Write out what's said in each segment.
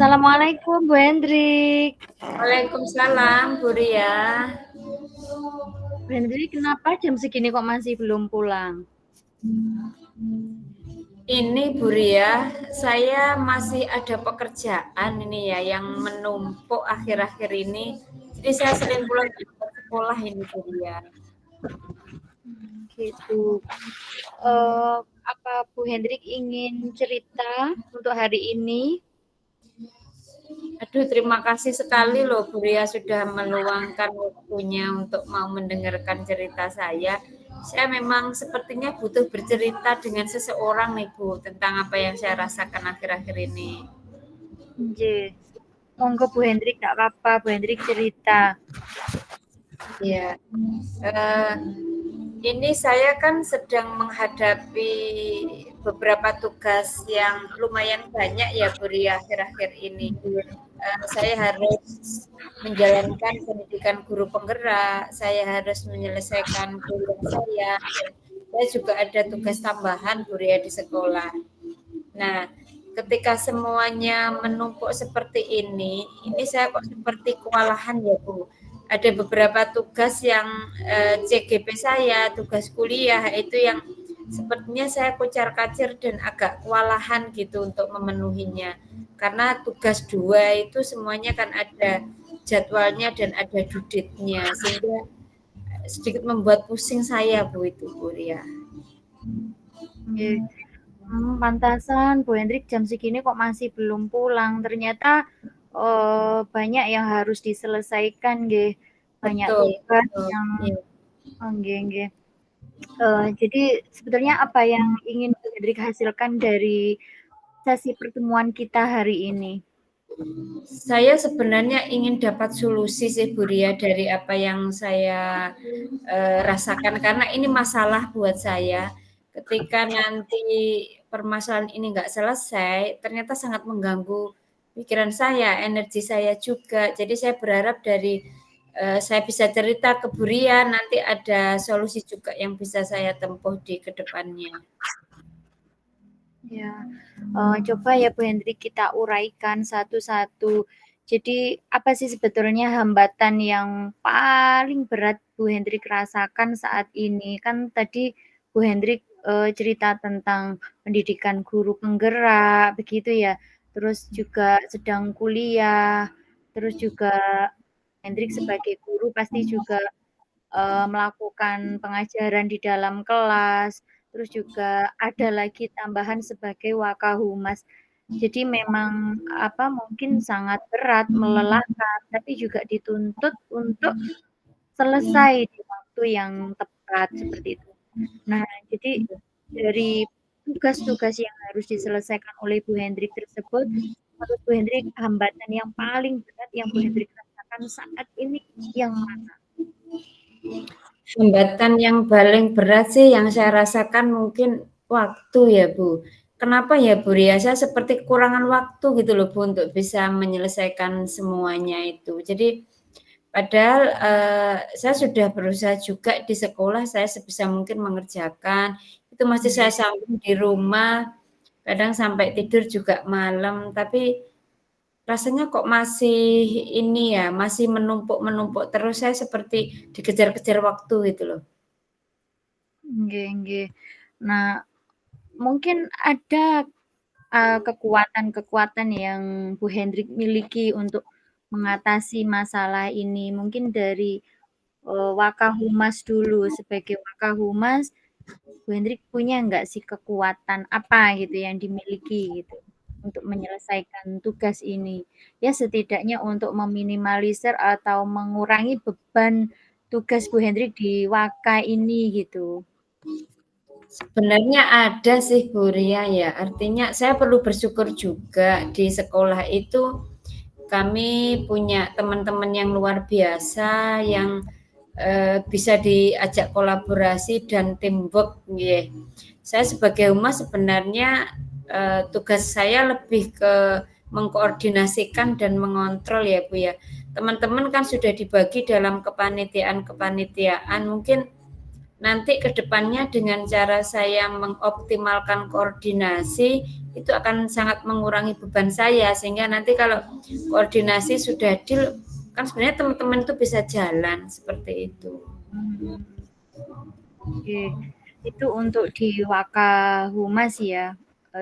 Assalamualaikum Bu Hendrik. Waalaikumsalam, Bu Ria. Bu Hendrik, kenapa jam segini kok masih belum pulang? Ini Bu Ria, saya masih ada pekerjaan ini ya yang menumpuk akhir-akhir ini. Jadi saya sering pulang ke sekolah ini Bu Ria. Gitu. Apa Bu Hendrik ingin cerita untuk hari ini? Aduh, terima kasih sekali loh Bu Ria sudah meluangkan waktunya untuk mau mendengarkan cerita saya. Saya memang sepertinya butuh bercerita dengan seseorang nih Bu tentang apa yang saya rasakan akhir-akhir ini. Nggih. Monggo Bu Hendrik, nggak apa-apa Bu Hendrik cerita. Ya, ini saya kan sedang menghadapi beberapa tugas yang lumayan banyak ya Bu Ria akhir-akhir ini. Saya harus menjalankan pendidikan guru penggerak, saya harus menyelesaikan kuliah saya juga ada tugas tambahan Bu Ria di sekolah. Nah, ketika semuanya menumpuk seperti ini saya kok seperti kewalahan ya Bu. Ada beberapa tugas yang CGP saya, tugas kuliah itu yang sepertinya saya kocar-kacir dan agak kewalahan gitu untuk memenuhinya. Karena tugas 2 itu semuanya kan ada jadwalnya dan ada due-date-nya sehingga sedikit membuat pusing saya Bu itu Bu Ria. Nggih. Pantasan Bu Hendrik jam segini kok masih belum pulang. Ternyata banyak yang harus diselesaikan nggih. Banyak Betul, tugas betul. yang Iya. nggih nggih. Jadi sebetulnya apa yang ingin Bu Hendrik hasilkan dari sesi pertemuan kita hari ini? Saya sebenarnya ingin dapat solusi sih Bu Ria dari apa yang saya rasakan karena ini masalah buat saya. Ketika nanti permasalahan ini nggak selesai, ternyata sangat mengganggu pikiran saya, energi saya juga. Jadi saya berharap dari saya bisa cerita ke Bu Ria, nanti ada solusi juga yang bisa saya tempuh di kedepannya. Ya, coba ya Bu Hendrik kita uraikan satu-satu. Jadi apa sih sebetulnya hambatan yang paling berat Bu Hendrik rasakan saat ini? Kan tadi Bu Hendrik cerita tentang pendidikan guru penggerak, begitu ya. Terus juga sedang kuliah, terus juga Hendrik sebagai guru pasti juga melakukan pengajaran di dalam kelas, terus juga ada lagi tambahan sebagai wakahumas. Jadi memang mungkin sangat berat, melelahkan, tapi juga dituntut untuk selesai di waktu yang tepat seperti itu. Nah, jadi dari tugas-tugas yang harus diselesaikan oleh Bu Hendrik tersebut, menurut Bu Hendrik hambatan yang paling berat yang Bu Hendrik rasakan saat ini yang mana? Hambatan yang paling berat sih yang saya rasakan mungkin waktu ya, Bu. Kenapa ya, Bu Ria? Saya seperti kekurangan waktu gitu loh, Bu, untuk bisa menyelesaikan semuanya itu. Jadi padahal saya sudah berusaha juga di sekolah, saya sebisa mungkin mengerjakan, itu masih saya sambung di rumah, kadang sampai tidur juga malam, tapi rasanya kok masih ini ya, masih menumpuk-menumpuk terus, saya seperti dikejar-kejar waktu gitu loh. Nggih nggih. Nah, mungkin ada, kekuatan-kekuatan yang Bu Hendrik miliki untuk mengatasi masalah ini. Mungkin dari, Wakahumas dulu. Sebagai Wakahumas, Bu Hendrik punya nggak sih kekuatan apa gitu yang dimiliki gitu, untuk menyelesaikan tugas ini? Ya setidaknya untuk meminimalisir atau mengurangi beban tugas Bu Hendrik di Waka ini gitu. Sebenarnya ada sih Bu Ria ya, artinya saya perlu bersyukur juga di sekolah itu kami punya teman-teman yang luar biasa yang bisa diajak kolaborasi dan teamwork nggih. Saya sebagai humas sebenarnya tugas saya lebih ke mengkoordinasikan dan mengontrol ya Bu ya. Teman-teman kan sudah dibagi dalam kepanitiaan-kepanitiaan, mungkin nanti ke depannya dengan cara saya mengoptimalkan koordinasi itu akan sangat mengurangi beban saya, sehingga nanti kalau koordinasi sudah deal kan sebenarnya teman-teman itu bisa jalan seperti itu. Oke, itu untuk di Wakahumas ya,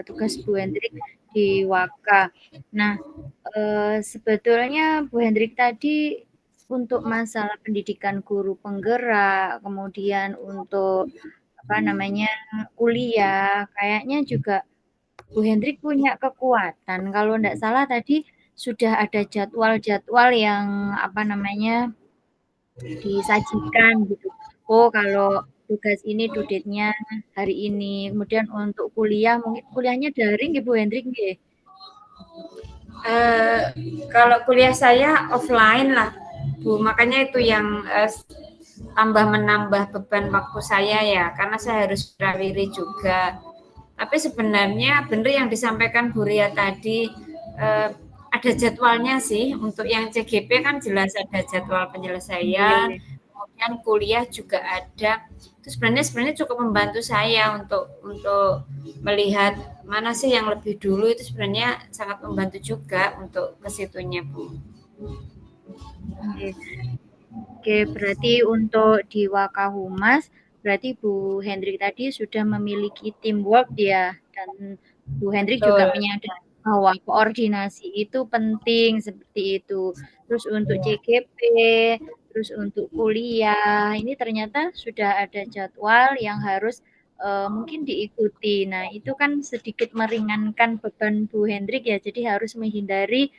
tugas Bu Hendrik di Waka. Nah, sebetulnya Bu Hendrik tadi untuk masalah pendidikan guru penggerak, kemudian untuk apa namanya kuliah, kayaknya juga Bu Hendrik punya kekuatan. Kalau tidak salah tadi sudah ada jadwal-jadwal yang apa namanya disajikan gitu. Oh, kalau tugas ini due date-nya hari ini. Kemudian untuk kuliah, mungkin kuliahnya daring ya Bu Hendrik nggih? Kalau kuliah saya offline lah, Bu. Makanya itu yang tambah menambah beban waktu saya ya, karena saya harus berawiri juga. Tapi sebenarnya benar yang disampaikan Bu Ria tadi, ada jadwalnya sih. Untuk yang CGP kan jelas ada jadwal penyelesaian, Iya. kemudian kuliah juga ada. Itu sebenarnya cukup membantu saya untuk melihat mana sih yang lebih dulu, itu sebenarnya sangat membantu juga untuk ke situnya, Bu. Oke. Oke, berarti untuk di Wakahumas, berarti Bu Hendrik tadi sudah memiliki teamwork ya, dan Bu Hendrik juga Betul. menyadari bahwa koordinasi itu penting seperti itu. Terus untuk CGP, terus untuk kuliah, ini ternyata sudah ada jadwal yang harus mungkin diikuti. Nah, itu kan sedikit meringankan beban Bu Hendrik ya, jadi harus menghindari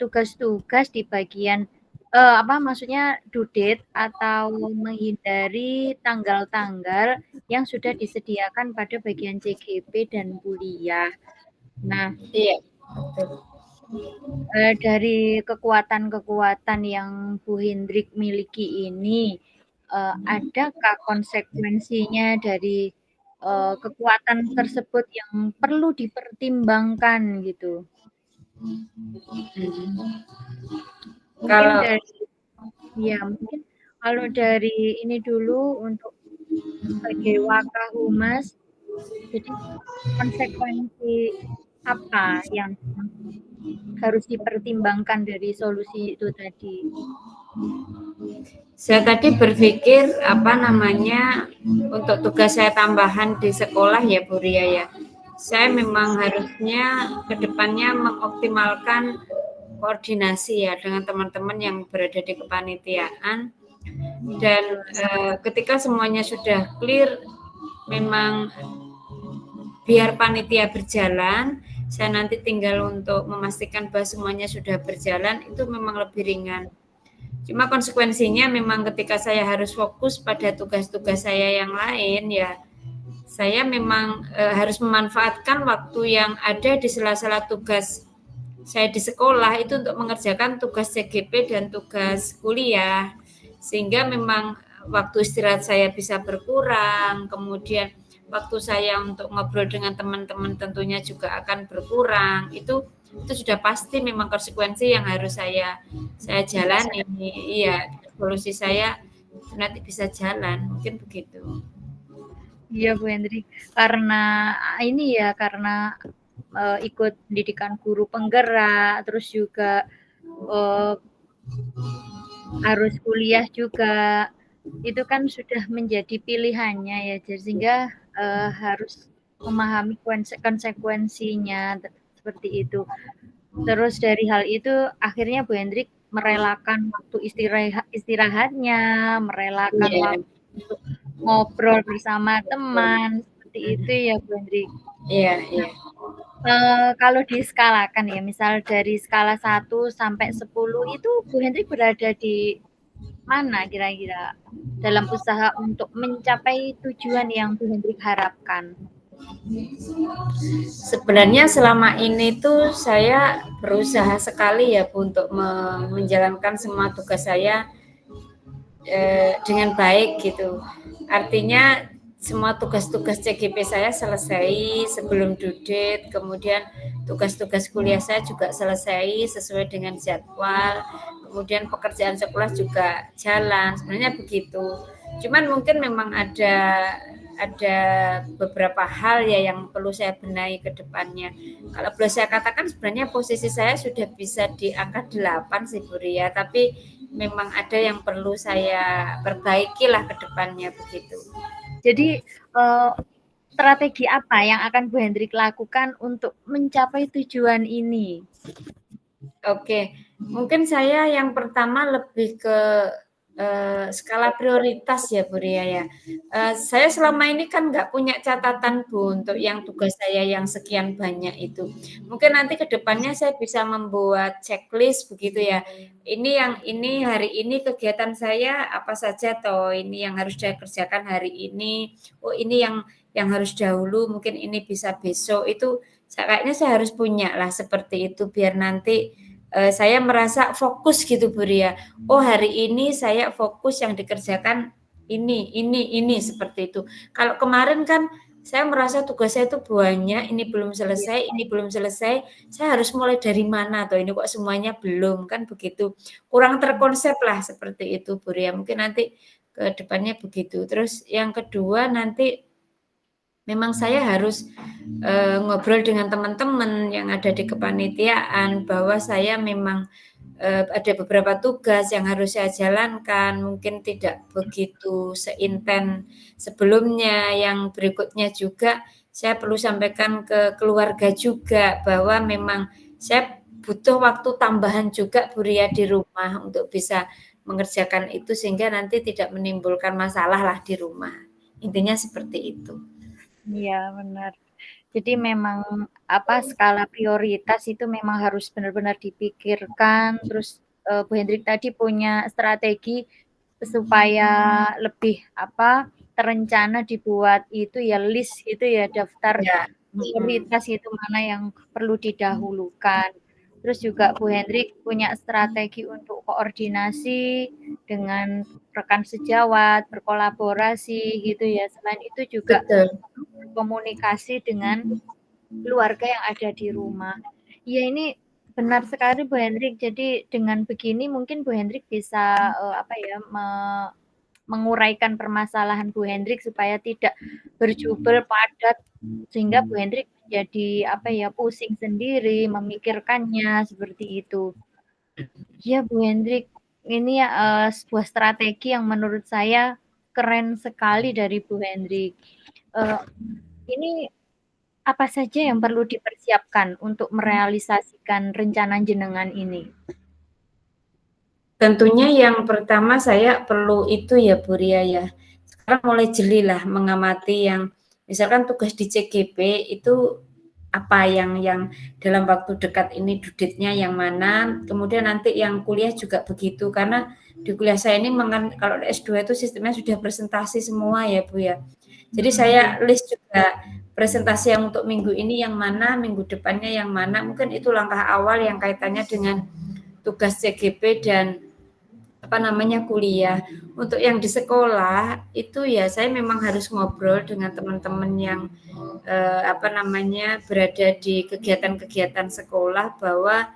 tugas-tugas di bagian apa maksudnya due date atau menghindari tanggal-tanggal yang sudah disediakan pada bagian CGP dan kuliah. Nah, Iya. dari kekuatan-kekuatan yang Bu Hendrik miliki ini, adakah konsekuensinya dari kekuatan tersebut yang perlu dipertimbangkan gitu? Mungkin Kalau dari ya mungkin kalau dari ini dulu untuk sebagai Wakahumas, jadi konsekuensi apa yang harus dipertimbangkan dari solusi itu tadi? saya tadi berpikir apa namanya untuk tugas saya tambahan di sekolah ya Bu Ria ya. Saya memang harusnya ke depannya mengoptimalkan koordinasi ya dengan teman-teman yang berada di kepanitiaan, dan ketika semuanya sudah clear, memang biar panitia berjalan, saya nanti tinggal untuk memastikan bahwa semuanya sudah berjalan, itu memang lebih ringan. Cuma konsekuensinya memang ketika saya harus fokus pada tugas-tugas saya yang lain, ya saya memang harus memanfaatkan waktu yang ada di sela-sela tugas saya di sekolah itu untuk mengerjakan tugas CGP dan tugas kuliah, sehingga memang waktu istirahat saya bisa berkurang, kemudian waktu saya untuk ngobrol dengan teman-teman tentunya juga akan berkurang. Itu sudah pasti memang konsekuensi yang harus saya jalani. Iya, solusi saya nanti bisa jalan, mungkin begitu. Iya Bu Hendrik, karena ini ya karena ikut pendidikan guru penggerak, terus juga harus kuliah juga, itu kan sudah menjadi pilihannya ya, jadi sehingga harus memahami konsekuensinya seperti itu. Terus dari hal itu akhirnya Bu Hendrik merelakan waktu istirahatnya, merelakan Iya, waktu untuk ngobrol bersama teman, seperti itu ya Bu Hendrik. iya, iya. Kalau diskalakan ya, misal dari skala 1 sampai 10 itu Bu Hendrik berada di mana kira-kira dalam usaha untuk mencapai tujuan yang Bu Hendrik harapkan? Sebenarnya selama ini tuh saya berusaha sekali ya Bu untuk menjalankan semua tugas saya dengan baik gitu. Artinya semua tugas-tugas CGP saya selesai sebelum due date, kemudian tugas-tugas kuliah saya juga selesai sesuai dengan jadwal, kemudian pekerjaan sekolah juga jalan, sebenarnya begitu. Cuman mungkin memang ada beberapa hal ya yang perlu saya benahi ke depannya. Kalau boleh saya katakan sebenarnya posisi saya sudah bisa di angka 8 sih Bu Ria, tapi memang ada yang perlu saya perbaiki lah ke depannya begitu. Jadi strategi apa yang akan Bu Hendrik lakukan untuk mencapai tujuan ini? Oke, mungkin saya yang pertama lebih ke skala prioritas ya Bu Ria ya. Saya selama ini kan nggak punya catatan Bu untuk yang tugas saya yang sekian banyak itu. Mungkin nanti ke depannya saya bisa membuat checklist begitu ya. Ini hari ini kegiatan saya apa saja toh, ini yang harus saya kerjakan hari ini. Oh ini yang harus dahulu, mungkin ini bisa besok. Itu kayaknya saya harus punya lah seperti itu biar nanti saya merasa fokus gitu Bu Ria. Oh hari ini saya fokus yang dikerjakan ini seperti itu. Kalau kemarin kan saya merasa tugas saya itu banyak, ini belum selesai, ini belum selesai, saya harus mulai dari mana tuh, ini kok semuanya belum, kan begitu. Kurang terkonsep lah seperti itu Bu Ria. Mungkin nanti ke depannya begitu. Terus yang kedua nanti memang saya harus ngobrol dengan teman-teman yang ada di kepanitiaan bahwa saya memang ada beberapa tugas yang harus saya jalankan, mungkin tidak begitu seintens sebelumnya. Yang berikutnya juga saya perlu sampaikan ke keluarga juga bahwa memang saya butuh waktu tambahan juga Bu Ria di rumah untuk bisa mengerjakan itu sehingga nanti tidak menimbulkan masalah lah di rumah. Intinya seperti itu. Iya, benar. Jadi memang skala prioritas itu memang harus benar-benar dipikirkan. Terus Bu Hendrik tadi punya strategi supaya lebih terencana, dibuat itu ya list gitu ya, daftar Ya, prioritas itu mana yang perlu didahulukan. Terus juga Bu Hendrik punya strategi untuk koordinasi dengan rekan sejawat, berkolaborasi gitu ya. Selain itu juga betul. komunikasi dengan keluarga yang ada di rumah. Ya ini benar sekali Bu Hendrik. Jadi dengan begini mungkin Bu Hendrik bisa menguraikan permasalahan Bu Hendrik supaya tidak berjubel padat sehingga Bu Hendrik menjadi pusing sendiri memikirkannya seperti itu. Ya Bu Hendrik, ini sebuah strategi yang menurut saya keren sekali dari Bu Hendrik. Ini apa saja yang perlu dipersiapkan untuk merealisasikan rencana jenengan ini? Tentunya yang pertama saya perlu itu ya Bu Ria ya, sekarang mulai jelilah mengamati yang misalkan tugas di CGP itu apa yang dalam waktu dekat ini due date-nya yang mana, kemudian nanti yang kuliah juga begitu. Karena di kuliah saya ini kalau S2 itu sistemnya sudah presentasi semua ya Bu ya. Jadi saya list juga presentasi yang untuk minggu ini yang mana, minggu depannya yang mana, mungkin itu langkah awal yang kaitannya dengan tugas CGP dan kuliah. Untuk yang di sekolah itu ya saya memang harus ngobrol dengan teman-teman yang berada di kegiatan-kegiatan sekolah bahwa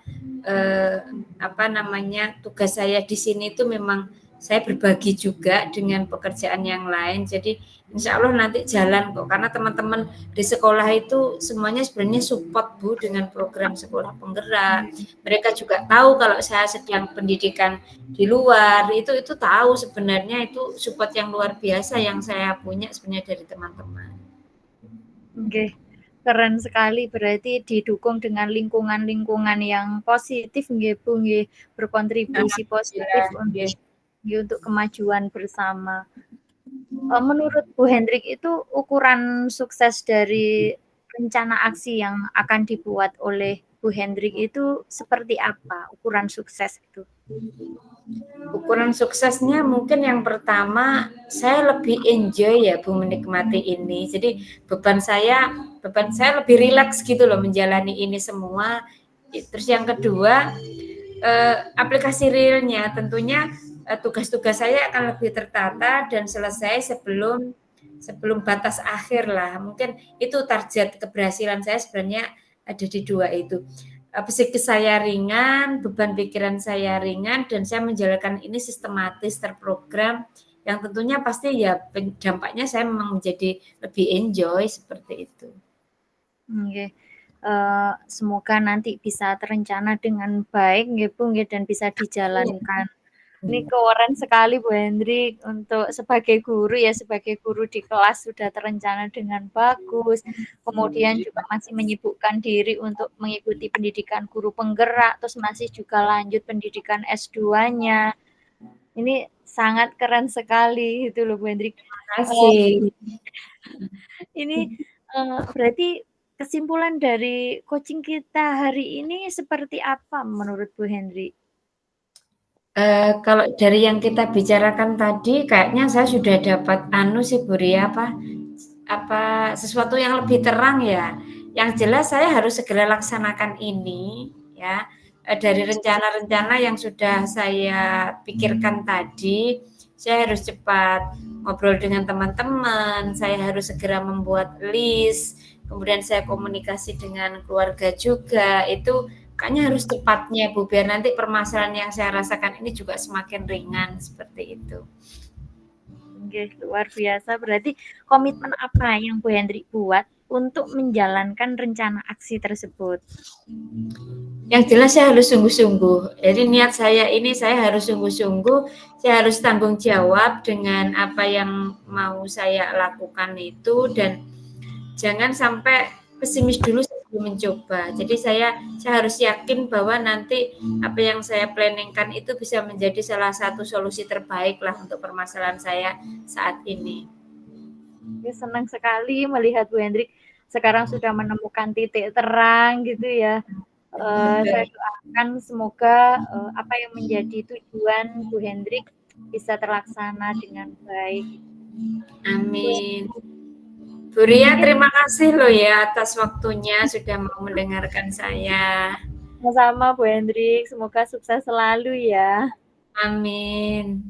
tugas saya di sini itu memang saya berbagi juga dengan pekerjaan yang lain. Jadi insya Allah nanti jalan kok. Karena teman-teman di sekolah itu semuanya sebenarnya support Bu dengan program sekolah penggerak. Mereka juga tahu kalau saya sedang pendidikan di luar. Itu tahu sebenarnya itu support yang luar biasa yang saya punya sebenarnya dari teman-teman. Oke, keren sekali. Berarti didukung dengan lingkungan-lingkungan yang positif nggih Bu nggih, berkontribusi positif untuk kemajuan bersama. Menurut Bu Hendrik itu ukuran sukses dari rencana aksi yang akan dibuat oleh Bu Hendrik itu seperti apa ukuran sukses itu? Ukuran suksesnya mungkin yang pertama saya lebih enjoy ya Bu menikmati ini. Jadi beban saya lebih rileks gitu loh menjalani ini semua. Terus yang kedua aplikasi realnya tentunya tugas-tugas saya akan lebih tertata dan selesai sebelum batas akhir lah. Mungkin itu target keberhasilan saya sebenarnya ada di 2 itu. Psikis saya ringan, beban pikiran saya ringan dan saya menjalankan ini sistematis, terprogram yang tentunya pasti ya dampaknya saya memang menjadi lebih enjoy seperti itu. Nggih. Semoga nanti bisa terencana dengan baik nggih Bu nggih dan bisa dijalankan. Ini keren sekali Bu Hendrik untuk sebagai guru ya, sebagai guru di kelas sudah terencana dengan bagus, kemudian juga masih menyibukkan diri untuk mengikuti pendidikan guru penggerak, terus masih juga lanjut pendidikan S2-nya. Ini sangat keren sekali gitu loh Bu Hendrik. Kasih. Ini berarti kesimpulan dari coaching kita hari ini seperti apa menurut Bu Hendrik? Kalau dari yang kita bicarakan tadi kayaknya saya sudah dapat sih Bu Ria, apa sesuatu yang lebih terang ya. Yang jelas saya harus segera laksanakan ini ya, dari rencana-rencana yang sudah saya pikirkan tadi, saya harus cepat ngobrol dengan teman-teman, saya harus segera membuat list, kemudian saya komunikasi dengan keluarga juga, itu kayaknya harus cepatnya Bu, biar nanti permasalahan yang saya rasakan ini juga semakin ringan, seperti itu. Oke, luar biasa. Berarti komitmen apa yang Bu Hendrik buat untuk menjalankan rencana aksi tersebut? Yang jelas saya harus sungguh-sungguh. Jadi niat saya ini saya harus sungguh-sungguh, saya harus tanggung jawab dengan apa yang mau saya lakukan itu dan jangan sampai pesimis dulu sebelum mencoba. Jadi saya harus yakin bahwa nanti apa yang saya planningkan itu bisa menjadi salah satu solusi terbaik lah untuk permasalahan saya saat ini. Senang sekali melihat Bu Hendrik sekarang sudah menemukan titik terang gitu ya. Saya doakan semoga apa yang menjadi tujuan Bu Hendrik bisa terlaksana dengan baik. Amin. Bu Ria, terima kasih loh ya atas waktunya sudah mau mendengarkan saya. Sama-sama Bu Hendrik, semoga sukses selalu ya. Amin.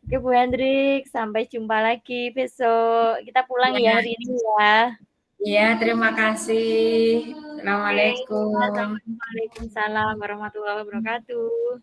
Oke Bu Hendrik, sampai jumpa lagi besok. Kita pulang ya hari ini ya. Iya, terima kasih. Oke, Assalamualaikum. Waalaikumsalam warahmatullahi wabarakatuh.